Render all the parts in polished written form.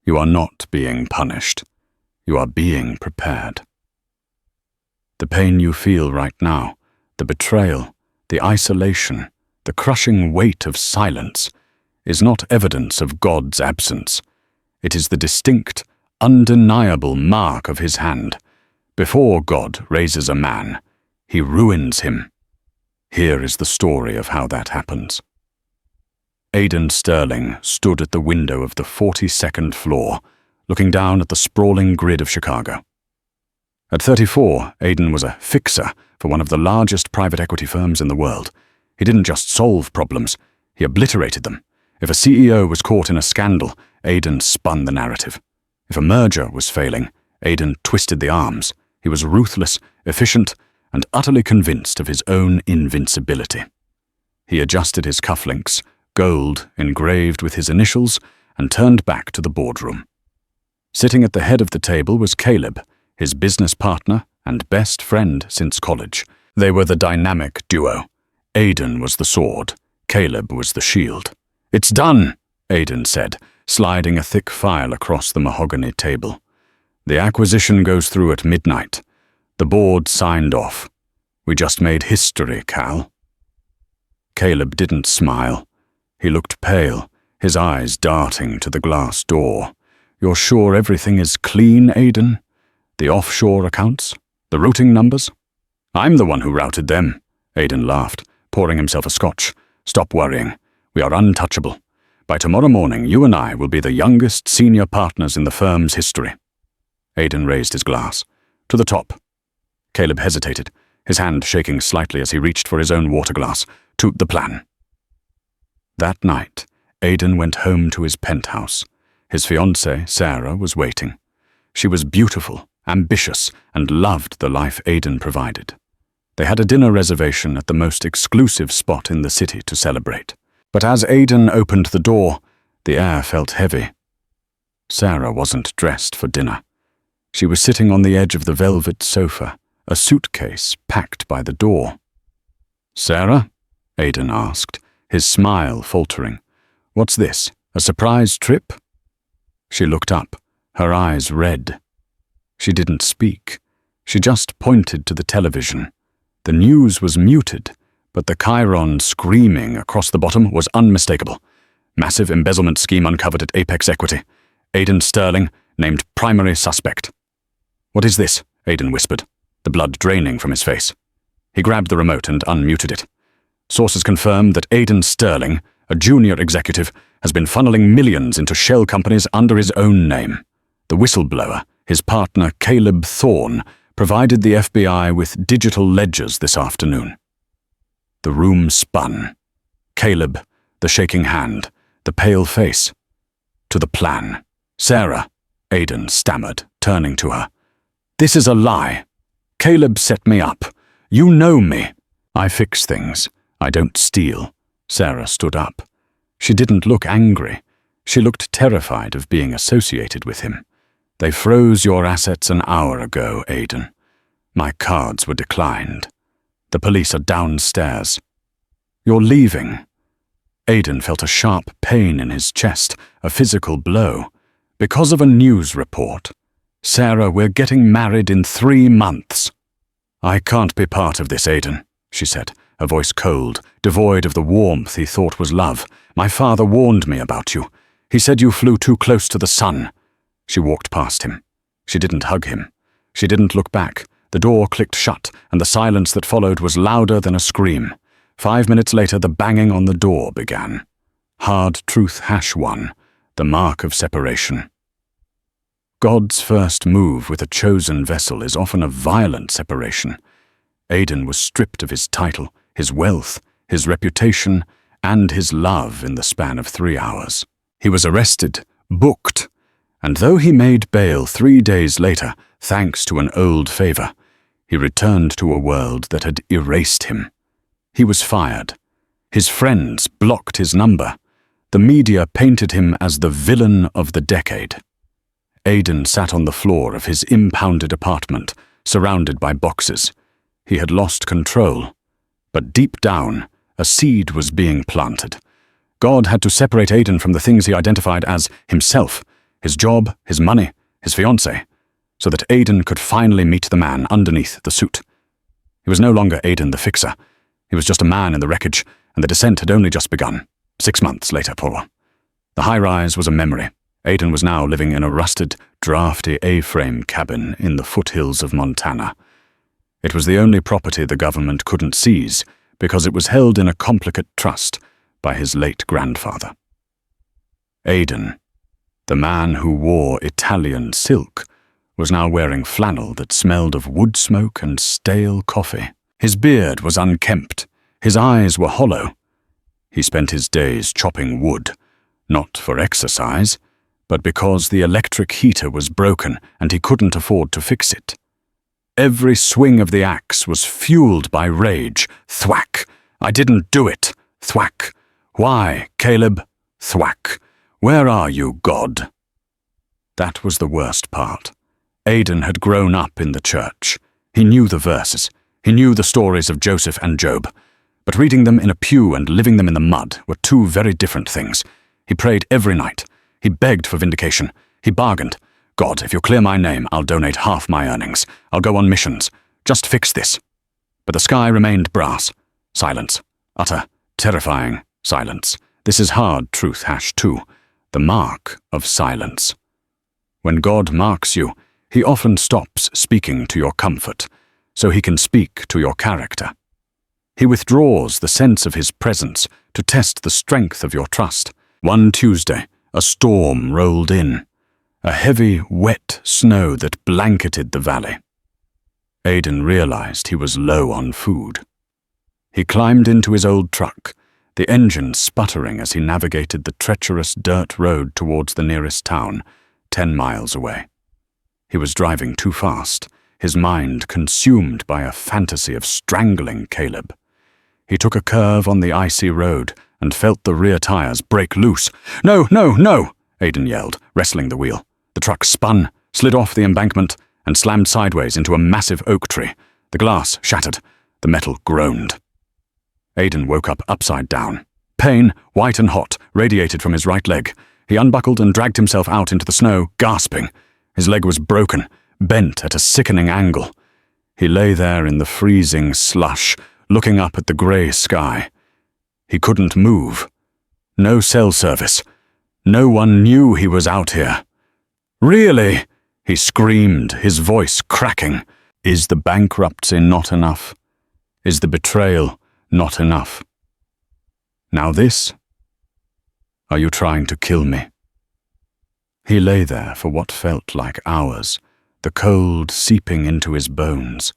You are not being punished. You are being prepared. The pain you feel right now, the betrayal, the isolation, the crushing weight of silence, is not evidence of God's absence. It is the distinct, undeniable mark of his hand. Before God raises a man, he ruins him. Here is the story of how that happens. Aidan Sterling stood at the window of the 42nd floor, looking down at the sprawling grid of Chicago. At 34, Aidan was a fixer for one of the largest private equity firms in the world. He didn't just solve problems, he obliterated them. If a CEO was caught in a scandal, Aidan spun the narrative. If a merger was failing, Aidan twisted the arms. He was ruthless, efficient, and utterly convinced of his own invincibility. He adjusted his cufflinks, gold engraved with his initials, and turned back to the boardroom. Sitting at the head of the table was Caleb, his business partner and best friend since college. They were the dynamic duo. Aidan was the sword, Caleb was the shield. "It's done," Aidan said, sliding a thick file across the mahogany table. "The acquisition goes through at midnight. The board signed off. We just made history, Cal." Caleb didn't smile. He looked pale, his eyes darting to the glass door. "You're sure everything is clean, Aidan? The offshore accounts? The routing numbers?" "I'm the one who routed them," Aidan laughed, pouring himself a scotch. "Stop worrying. We are untouchable. By tomorrow morning, you and I will be the youngest senior partners in the firm's history." Aidan raised his glass. "To the top." Caleb hesitated, his hand shaking slightly as he reached for his own water glass. "To the plan." That night, Aidan went home to his penthouse. His fiancée, Sarah, was waiting. She was beautiful, ambitious, and loved the life Aidan provided. They had a dinner reservation at the most exclusive spot in the city to celebrate. But as Aidan opened the door, the air felt heavy. Sarah wasn't dressed for dinner. She was sitting on the edge of the velvet sofa, a suitcase packed by the door. "Sarah?" Aidan asked, his smile faltering. "What's this, a surprise trip?" She looked up, her eyes red. She didn't speak. She just pointed to the television. The news was muted, but the chyron screaming across the bottom was unmistakable. "Massive embezzlement scheme uncovered at Apex Equity. Aidan Sterling named primary suspect." "What is this?" Aidan whispered, the blood draining from his face. He grabbed the remote and unmuted it. "Sources confirm that Aidan Sterling, a junior executive, has been funneling millions into shell companies under his own name. The whistleblower, his partner Caleb Thorne, provided the FBI with digital ledgers this afternoon." The room spun. Caleb, the shaking hand, the pale face. "To the plan. Sarah," Aidan stammered, turning to her. "This is a lie. Caleb set me up. You know me. I fix things. I don't steal." Sarah stood up. She didn't look angry. She looked terrified of being associated with him. "They froze your assets an hour ago, Aidan. My cards were declined. The police are downstairs. You're leaving." Aidan felt a sharp pain in his chest, a physical blow. "Because of a news report. Sarah, we're getting married in 3 months." "I can't be part of this, Aidan," she said, her voice cold, devoid of the warmth he thought was love. "My father warned me about you. He said you flew too close to the sun." She walked past him. She didn't hug him. She didn't look back. The door clicked shut, and the silence that followed was louder than a scream. 5 minutes later, the banging on the door began. Hard truth #1, the mark of separation. God's first move with a chosen vessel is often a violent separation. Aidan was stripped of his title, his wealth, his reputation, and his love in the span of 3 hours. He was arrested, booked, and though he made bail 3 days later, thanks to an old favor, he returned to a world that had erased him. He was fired. His friends blocked his number. The media painted him as the villain of the decade. Aidan sat on the floor of his impounded apartment, surrounded by boxes. He had lost control. But deep down, a seed was being planted. God had to separate Aidan from the things he identified as himself, his job, his money, his fiancée, so that Aidan could finally meet the man underneath the suit. He was no longer Aidan the fixer. He was just a man in the wreckage, and the descent had only just begun. 6 months later, Paul. The high-rise was a memory. Aidan was now living in a rusted, drafty A-frame cabin in the foothills of Montana. It was the only property the government couldn't seize because it was held in a complicate trust by his late grandfather. Aidan, the man who wore Italian silk, was now wearing flannel that smelled of wood smoke and stale coffee. His beard was unkempt. His eyes were hollow. He spent his days chopping wood, not for exercise, but because the electric heater was broken and he couldn't afford to fix it. Every swing of the axe was fueled by rage. Thwack! I didn't do it! Thwack! Why, Caleb? Thwack! Where are you, God? That was the worst part. Aidan had grown up in the church. He knew the verses. He knew the stories of Joseph and Job. But reading them in a pew and living them in the mud were two very different things. He prayed every night. He begged for vindication. He bargained. God, if you clear my name, I'll donate half my earnings. I'll go on missions. Just fix this. But the sky remained brass. Silence. Utter, terrifying silence. This is hard truth, #2. The mark of silence. When God marks you, he often stops speaking to your comfort, so he can speak to your character. He withdraws the sense of his presence to test the strength of your trust. One Tuesday, a storm rolled in. A heavy, wet snow that blanketed the valley. Aidan realized he was low on food. He climbed into his old truck, the engine sputtering as he navigated the treacherous dirt road towards the nearest town, 10 miles away. He was driving too fast, his mind consumed by a fantasy of strangling Caleb. He took a curve on the icy road and felt the rear tires break loose. "No, no, no!" Aidan yelled, wrestling the wheel. The truck spun, slid off the embankment, and slammed sideways into a massive oak tree. The glass shattered. The metal groaned. Aidan woke up upside down. Pain, white and hot, radiated from his right leg. He unbuckled and dragged himself out into the snow, gasping. His leg was broken, bent at a sickening angle. He lay there in the freezing slush, looking up at the grey sky. He couldn't move. No cell service. No one knew he was out here. "Really?" he screamed, his voice cracking. Is the bankruptcy not enough? Is the betrayal not enough? Now this? Are you trying to kill me? He lay there for what felt like hours, the cold seeping into his bones.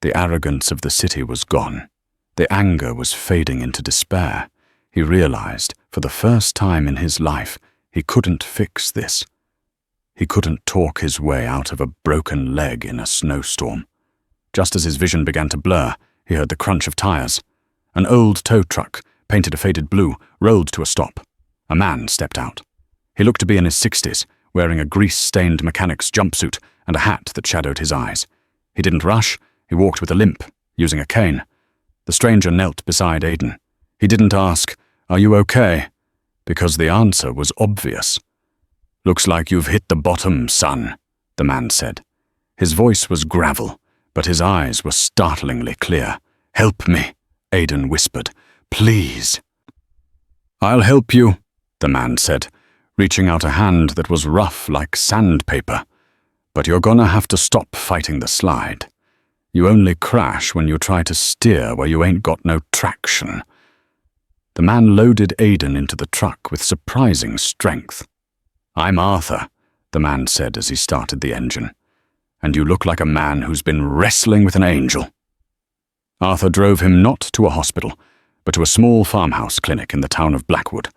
The arrogance of the city was gone. The anger was fading into despair. He realized, for the first time in his life, he couldn't fix this. He couldn't talk his way out of a broken leg in a snowstorm. Just as his vision began to blur, he heard the crunch of tires. An old tow truck, painted a faded blue, rolled to a stop. A man stepped out. He looked to be in his 60s, wearing a grease-stained mechanic's jumpsuit and a hat that shadowed his eyes. He didn't rush. He walked with a limp, using a cane. The stranger knelt beside Aidan. He didn't ask, "Are you okay?" because the answer was obvious. "Looks like you've hit the bottom, son," the man said. His voice was gravel, but his eyes were startlingly clear. "Help me," Aidan whispered. "Please." "I'll help you," the man said, reaching out a hand that was rough like sandpaper. "But you're gonna have to stop fighting the slide. You only crash when you try to steer where you ain't got no traction." The man loaded Aidan into the truck with surprising strength. "I'm Arthur," the man said as he started the engine. "And you look like a man who's been wrestling with an angel." Arthur drove him not to a hospital, but to a small farmhouse clinic in the town of Blackwood.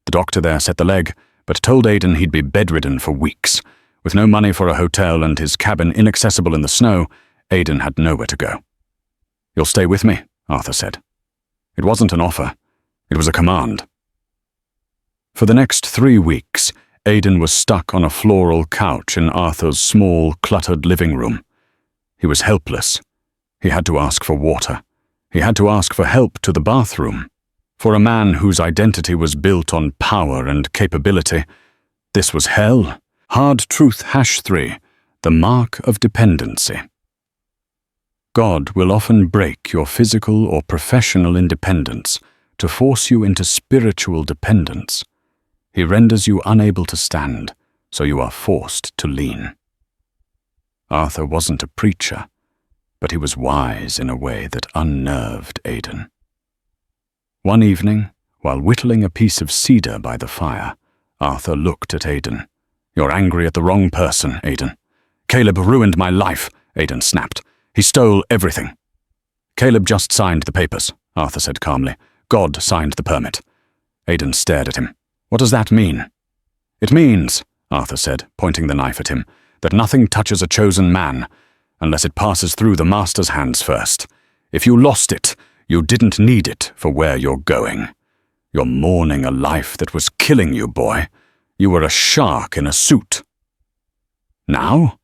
The doctor there set the leg, but told Aidan he'd be bedridden for weeks. With no money for a hotel and his cabin inaccessible in the snow, Aidan had nowhere to go. "You'll stay with me," Arthur said. It wasn't an offer. It was a command. For the next 3 weeks, Aidan was stuck on a floral couch in Arthur's small, cluttered living room. He was helpless. He had to ask for water. He had to ask for help to the bathroom. For a man whose identity was built on power and capability, This was hell. Hard truth #3, the mark of dependency. God will often break your physical or professional independence to force you into spiritual dependence. He renders you unable to stand, so you are forced to lean. Arthur wasn't a preacher, but he was wise in a way that unnerved Aidan. One evening, while whittling a piece of cedar by the fire, Arthur looked at Aidan. "You're angry at the wrong person, Aidan. Caleb ruined my life," Aidan snapped. "He stole everything." "Caleb just signed the papers," Arthur said calmly. "God signed the permit." Aidan stared at him. "What does that mean?" "It means," Arthur said, pointing the knife at him, "that nothing touches a chosen man unless it passes through the master's hands first. If you lost it, you didn't need it for where you're going. You're mourning a life that was killing you, boy. You were a shark in a suit. Now?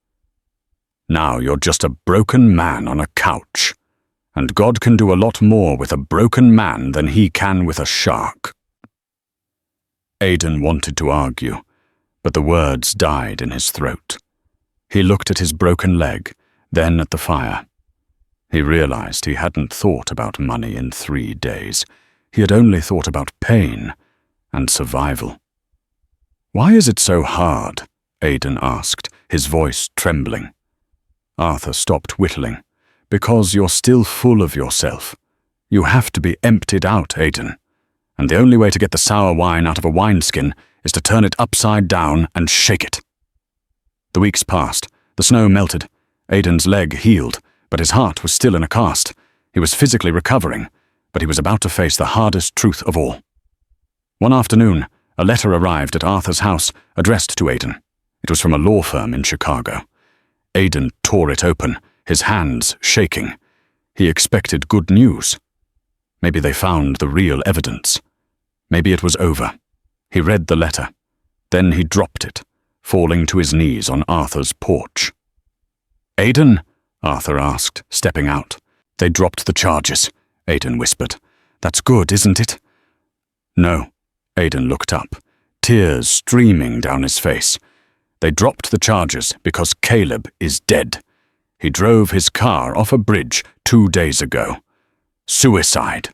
Now you're just a broken man on a couch. And God can do a lot more with a broken man than he can with a shark." Aidan wanted to argue, but the words died in his throat. He looked at his broken leg, then at the fire. He realized he hadn't thought about money in 3 days. He had only thought about pain and survival. "Why is it so hard?" Aidan asked, his voice trembling. Arthur stopped whittling. "Because you're still full of yourself. You have to be emptied out, Aidan. And the only way to get the sour wine out of a wineskin is to turn it upside down and shake it." The weeks passed. The snow melted. Aidan's leg healed, but his heart was still in a cast. He was physically recovering, but he was about to face the hardest truth of all. One afternoon, a letter arrived at Arthur's house, addressed to Aidan. It was from a law firm in Chicago. Aidan tore it open, his hands shaking. He expected good news. Maybe they found the real evidence. Maybe it was over. He read the letter. Then he dropped it, falling to his knees on Arthur's porch. "Aidan?" Arthur asked, stepping out. "They dropped the charges," Aidan whispered. "That's good, isn't it?" "No." Aidan looked up, tears streaming down his face. "They dropped the charges because Caleb is dead. He drove his car off a bridge 2 days ago. Suicide."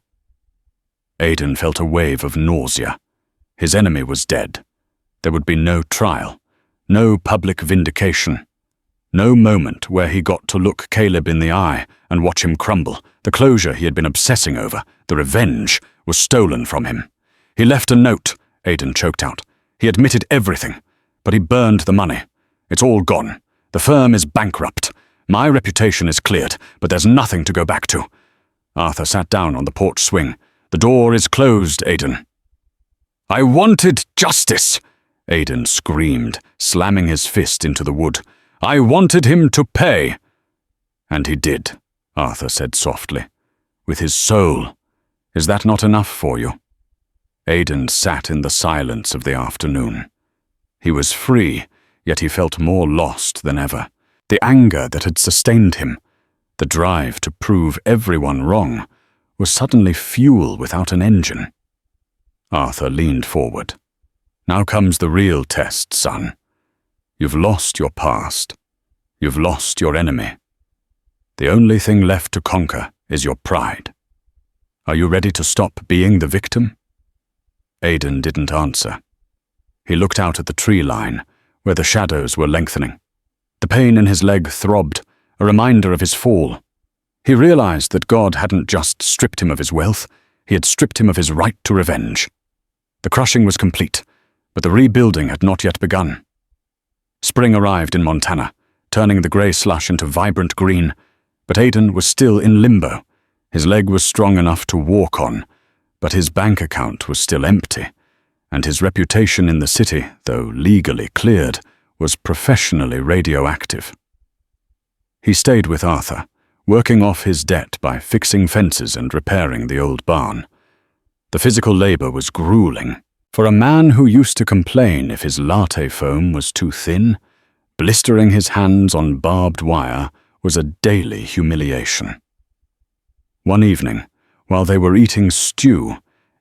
Aidan felt a wave of nausea. His enemy was dead. There would be no trial, no public vindication, no moment where he got to look Caleb in the eye and watch him crumble. The closure he had been obsessing over, the revenge, was stolen from him. "He left a note," Aidan choked out. "He admitted everything, but he burned the money. It's all gone. The firm is bankrupt. My reputation is cleared, but there's nothing to go back to." Arthur sat down on the porch swing. "The door is closed, Aidan." "I wanted justice," Aidan screamed, slamming his fist into the wood. "I wanted him to pay." "And he did," Arthur said softly. "With his soul. Is that not enough for you?" Aidan sat in the silence of the afternoon. He was free, yet he felt more lost than ever. The anger that had sustained him, the drive to prove everyone wrong, was suddenly fuel without an engine. Arthur leaned forward. "Now comes the real test, son. You've lost your past. You've lost your enemy. The only thing left to conquer is your pride. Are you ready to stop being the victim?" Aidan didn't answer. He looked out at the tree line, where the shadows were lengthening. The pain in his leg throbbed, a reminder of his fall. He realized that God hadn't just stripped him of his wealth, he had stripped him of his right to revenge. The crushing was complete, but the rebuilding had not yet begun. Spring arrived in Montana, turning the grey slush into vibrant green, but Aidan was still in limbo. His leg was strong enough to walk on, but his bank account was still empty, and his reputation in the city, though legally cleared, was professionally radioactive. He stayed with Arthur, working off his debt by fixing fences and repairing the old barn. The physical labor was grueling. For a man who used to complain if his latte foam was too thin, blistering his hands on barbed wire was a daily humiliation. One evening, while they were eating stew,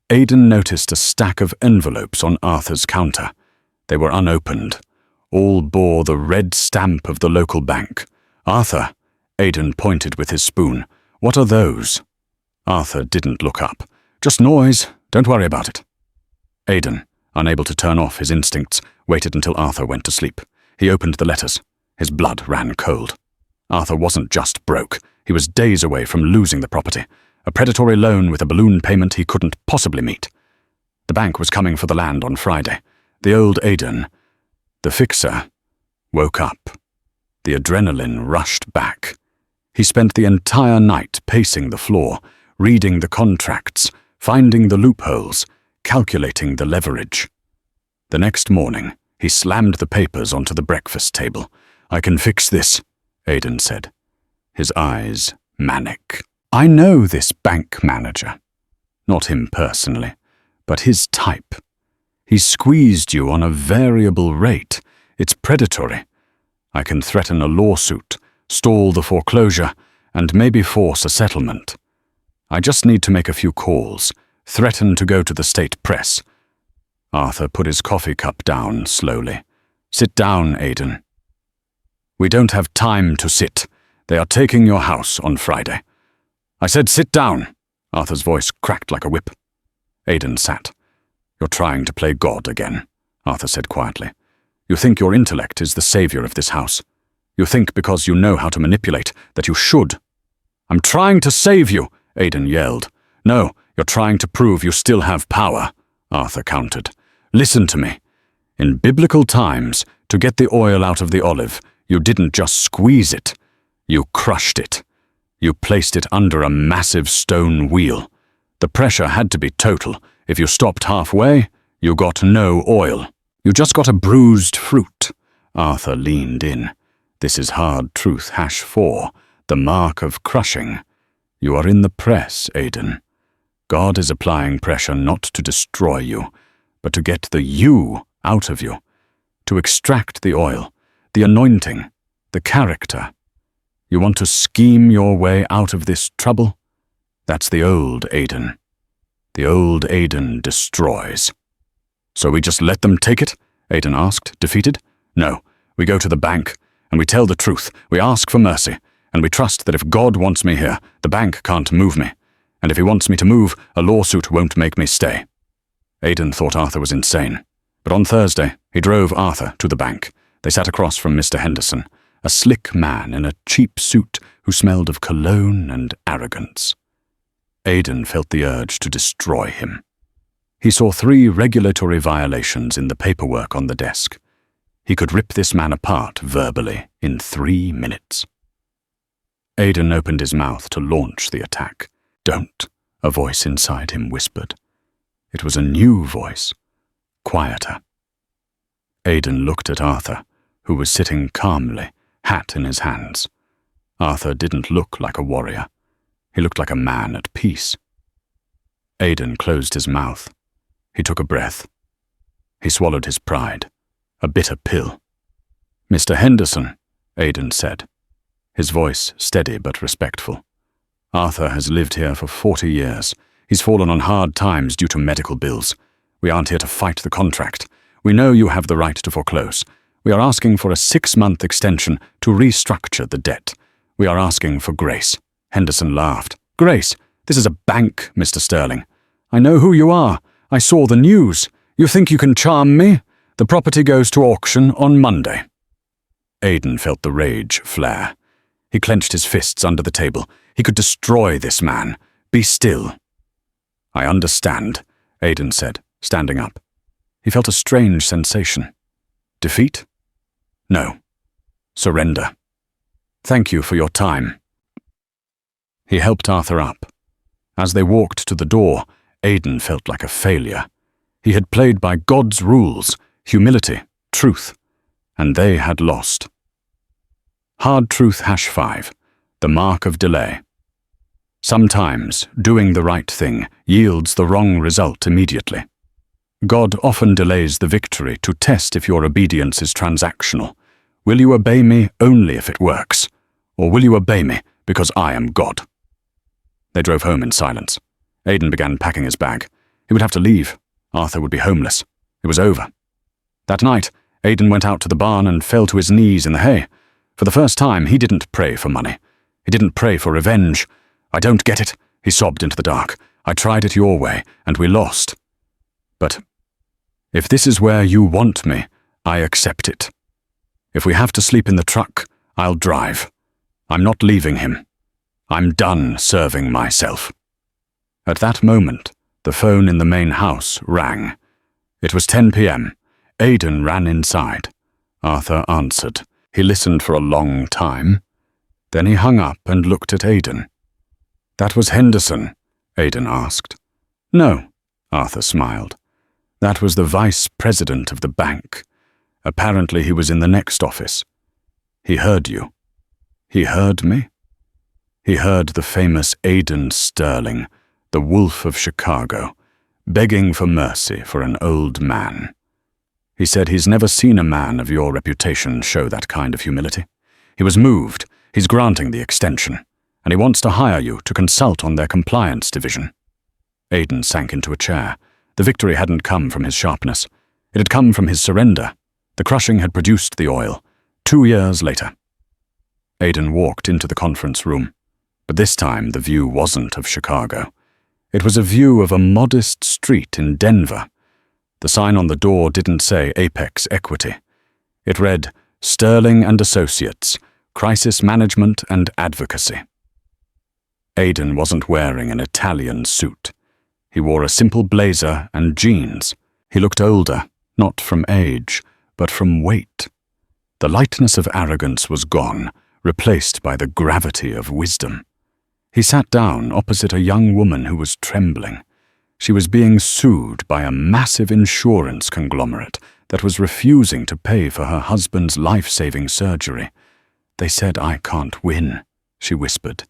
Aidan noticed a stack of envelopes on Arthur's counter. They were unopened. All bore the red stamp of the local bank. "Arthur," Aidan pointed with his spoon. "What are those?" Arthur didn't look up. "Just noise. Don't worry about it." Aidan, unable to turn off his instincts, waited until Arthur went to sleep. He opened the letters. His blood ran cold. Arthur wasn't just broke. He was days away from losing the property. A predatory loan with a balloon payment he couldn't possibly meet. The bank was coming for the land on Friday. The old Aidan, the fixer, woke up. The adrenaline rushed back. He spent the entire night pacing the floor, reading the contracts, finding the loopholes, calculating the leverage. The next morning, he slammed the papers onto the breakfast table. "I can fix this," Aidan said, his eyes manic. "I know this bank manager. Not him personally, but his type. He squeezed you on a variable rate. It's predatory. I can threaten a lawsuit, stall the foreclosure, and maybe force a settlement. I just need to make a few calls, threaten to go to the state press." Arthur put his coffee cup down slowly. "Sit down, Aidan." "We don't have time to sit. They are taking your house on Friday." "I said sit down." Arthur's voice cracked like a whip. Aidan sat. "You're trying to play God again," Arthur said quietly. "You think your intellect is the savior of this house. You think because you know how to manipulate that you should." "I'm trying to save you," Aidan yelled. "No, you're trying to prove you still have power," Arthur countered. "Listen to me. In biblical times, to get the oil out of the olive, you didn't just squeeze it. You crushed it. You placed it under a massive stone wheel. The pressure had to be total. If you stopped halfway, you got no oil. You just got a bruised fruit." Arthur leaned in. "This is hard truth #4, the mark of crushing. You are in the press, Aidan. God is applying pressure not to destroy you, but to get the you out of you, to extract the oil, the anointing, the character. You want to scheme your way out of this trouble? That's the old Aidan. The old Aidan destroys." "So we just let them take it?" Aidan asked, defeated. "No, we go to the bank, and we tell the truth. We ask for mercy, and we trust that if God wants me here, the bank can't move me. And if he wants me to move, a lawsuit won't make me stay." Aidan thought Arthur was insane. But on Thursday, he drove Arthur to the bank. They sat across from Mr. Henderson, a slick man in a cheap suit who smelled of cologne and arrogance. Aidan felt the urge to destroy him. He saw 3 regulatory violations in the paperwork on the desk. He could rip this man apart verbally in 3 minutes. Aidan opened his mouth to launch the attack. "Don't," a voice inside him whispered. It was a new voice, quieter. Aidan looked at Arthur, who was sitting calmly, hat in his hands. Arthur didn't look like a warrior. He looked like a man at peace. Aidan closed his mouth. He took a breath. He swallowed his pride, a bitter pill. "Mr. Henderson," Aidan said, his voice steady but respectful. "Arthur has lived here for 40 years. He's fallen on hard times due to medical bills. We aren't here to fight the contract. We know you have the right to foreclose. We are asking for a 6-month extension to restructure the debt. We are asking for grace." Henderson laughed. "Grace? This is a bank, Mr. Sterling. I know who you are. I saw the news. You think you can charm me? The property goes to auction on Monday." Aidan felt the rage flare. He clenched his fists under the table. He could destroy this man. "Be still." "I understand," Aidan said, standing up. He felt a strange sensation. Defeat? No. Surrender. "Thank you for your time." He helped Arthur up. As they walked to the door, Aidan felt like a failure. He had played by God's rules, humility, truth, and they had lost. Hard truth #5, the mark of delay. Sometimes doing the right thing yields the wrong result immediately. God often delays the victory to test if your obedience is transactional. Will you obey me only if it works? Or will you obey me because I am God? They drove home in silence. Aidan began packing his bag. He would have to leave. Arthur would be homeless. It was over. That night, Aidan went out to the barn and fell to his knees in the hay. For the first time, he didn't pray for money. He didn't pray for revenge. "I don't get it," he sobbed into the dark. "I tried it your way, and we lost. But if this is where you want me, I accept it. If we have to sleep in the truck, I'll drive. I'm not leaving him. I'm done serving myself." At that moment, the phone in the main house rang. It was 10 p.m. Aidan ran inside. Arthur answered. He listened for a long time. Then he hung up and looked at Aidan. "That was Henderson?" Aidan asked. "No," Arthur smiled. "That was the vice president of the bank. Apparently he was in the next office. He heard you." "He heard me?" "He heard the famous Aidan Sterling, the Wolf of Chicago, begging for mercy for an old man. He said he's never seen a man of your reputation show that kind of humility. He was moved. He's granting the extension, and he wants to hire you to consult on their compliance division." Aidan sank into a chair. The victory hadn't come from his sharpness. It had come from his surrender. The crushing had produced the oil. 2 years later. Aidan walked into the conference room, but this time the view wasn't of Chicago. It was a view of a modest street in Denver. The sign on the door didn't say Apex Equity. It read, "Sterling and Associates, Crisis Management and Advocacy." Aidan wasn't wearing an Italian suit. He wore a simple blazer and jeans. He looked older, not from age, but from weight. The lightness of arrogance was gone, replaced by the gravity of wisdom. He sat down opposite a young woman who was trembling. She was being sued by a massive insurance conglomerate that was refusing to pay for her husband's life-saving surgery. "They said I can't win," she whispered.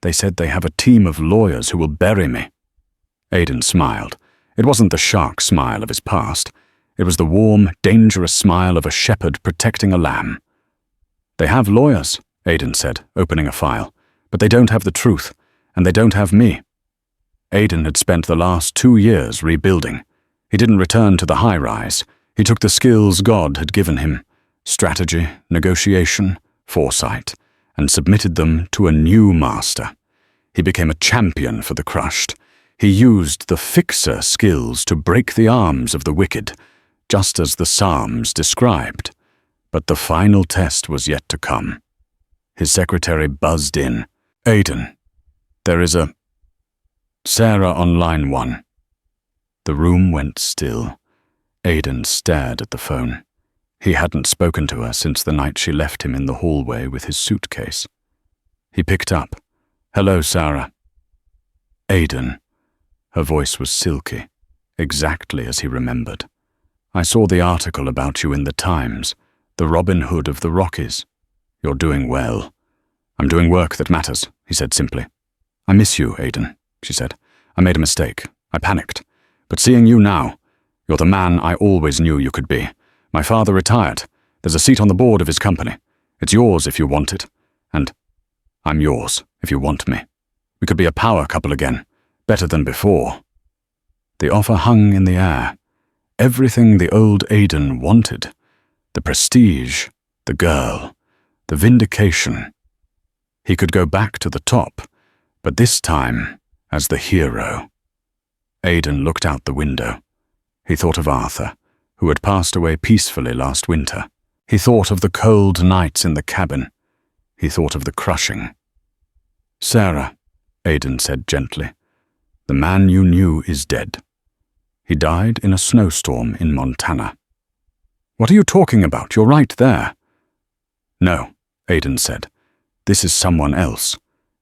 "They said they have a team of lawyers who will bury me." Aidan smiled. It wasn't the shark smile of his past. It was the warm, dangerous smile of a shepherd protecting a lamb. "They have lawyers," Aidan said, opening a file, "but they don't have the truth, and they don't have me." Aidan had spent the last 2 years rebuilding. He didn't return to the high-rise. He took the skills God had given him, strategy, negotiation, foresight, and submitted them to a new master. He became a champion for the crushed. He used the fixer skills to break the arms of the wicked, just as the Psalms described. But the final test was yet to come. His secretary buzzed in. "Aidan, there is a Sarah on line 1. The room went still. Aidan stared at the phone. He hadn't spoken to her since the night she left him in the hallway with his suitcase. He picked up. "Hello, Sarah." "Aidan." Her voice was silky, exactly as he remembered. "I saw the article about you in the Times, the Robin Hood of the Rockies. You're doing well." "I'm doing work that matters," he said simply. "I miss you, Aidan," she said. "I made a mistake. I panicked. But seeing you now, you're the man I always knew you could be. My father retired. There's a seat on the board of his company. It's yours if you want it. And I'm yours if you want me. We could be a power couple again, better than before." The offer hung in the air. Everything the old Aidan wanted. The prestige, the girl, the vindication. He could go back to the top, but this time as the hero. Aidan looked out the window. He thought of Arthur, who had passed away peacefully last winter. He thought of the cold nights in the cabin. He thought of the crushing. "Sarah," Aidan said gently, "the man you knew is dead. He died in a snowstorm in Montana." "What are you talking about? You're right there." "No," Aidan said. "This is someone else,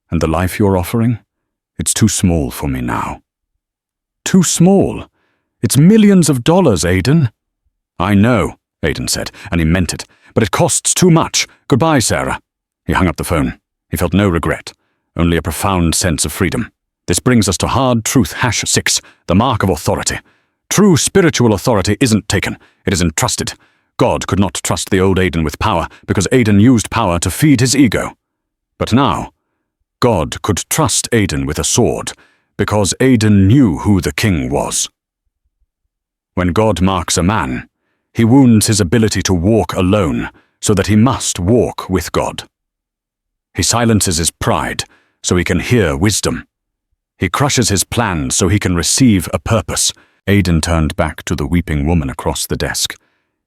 and the life you're offering, it's too small for me now." "Too small? It's millions of dollars, Aidan." "I know," Aidan said, and he meant it, "but it costs too much. Goodbye, Sarah." He hung up the phone. He felt no regret, only a profound sense of freedom. This brings us to hard truth #6, the mark of authority. True spiritual authority isn't taken, it is entrusted. God could not trust the old Aidan with power because Aidan used power to feed his ego. But now, God could trust Aidan with a sword because Aidan knew who the king was. When God marks a man, He wounds his ability to walk alone so that he must walk with God. He silences his pride so he can hear wisdom. He crushes his plans so he can receive a purpose. Aidan turned back to the weeping woman across the desk.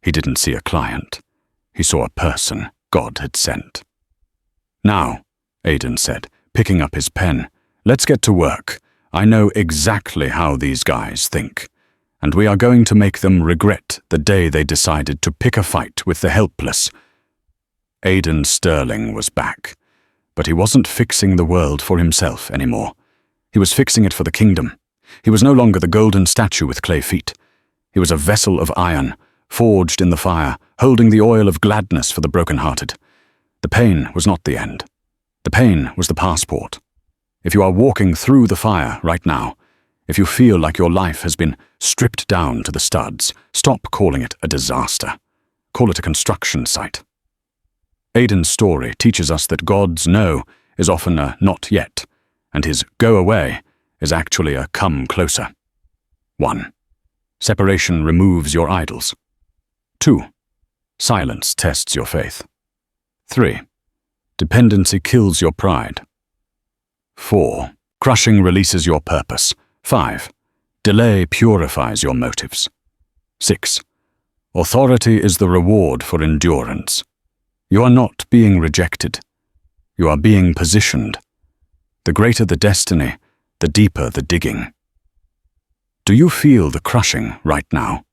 He didn't see a client. He saw a person God had sent. "Now," Aidan said, picking up his pen, "let's get to work. I know exactly how these guys think, and we are going to make them regret the day they decided to pick a fight with the helpless." Aidan Sterling was back, but he wasn't fixing the world for himself anymore. He was fixing it for the kingdom. He was no longer the golden statue with clay feet. He was a vessel of iron, forged in the fire, holding the oil of gladness for the broken-hearted. The pain was not the end. The pain was the passport. If you are walking through the fire right now, if you feel like your life has been stripped down to the studs, stop calling it a disaster. Call it a construction site. Aidan's story teaches us that God's no is often a not yet, and his go away is actually a come closer. 1. Separation removes your idols. 2. Silence tests your faith. 3. Dependency kills your pride. 4. Crushing releases your purpose. 5. Delay purifies your motives. 6. Authority is the reward for endurance. You are not being rejected. You are being positioned. The greater the destiny, the deeper the digging. Do you feel the crushing right now?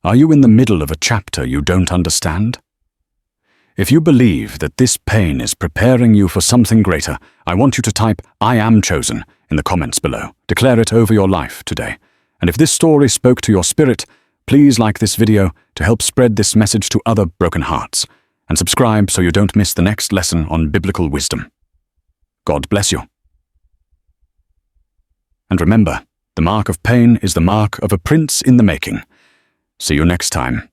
Are you in the middle of a chapter you don't understand? If you believe that this pain is preparing you for something greater, I want you to type "I am chosen" in the comments below. Declare it over your life today. And if this story spoke to your spirit, please like this video to help spread this message to other broken hearts, and subscribe so you don't miss the next lesson on biblical wisdom. God bless you. And remember, the mark of pain is the mark of a prince in the making. See you next time.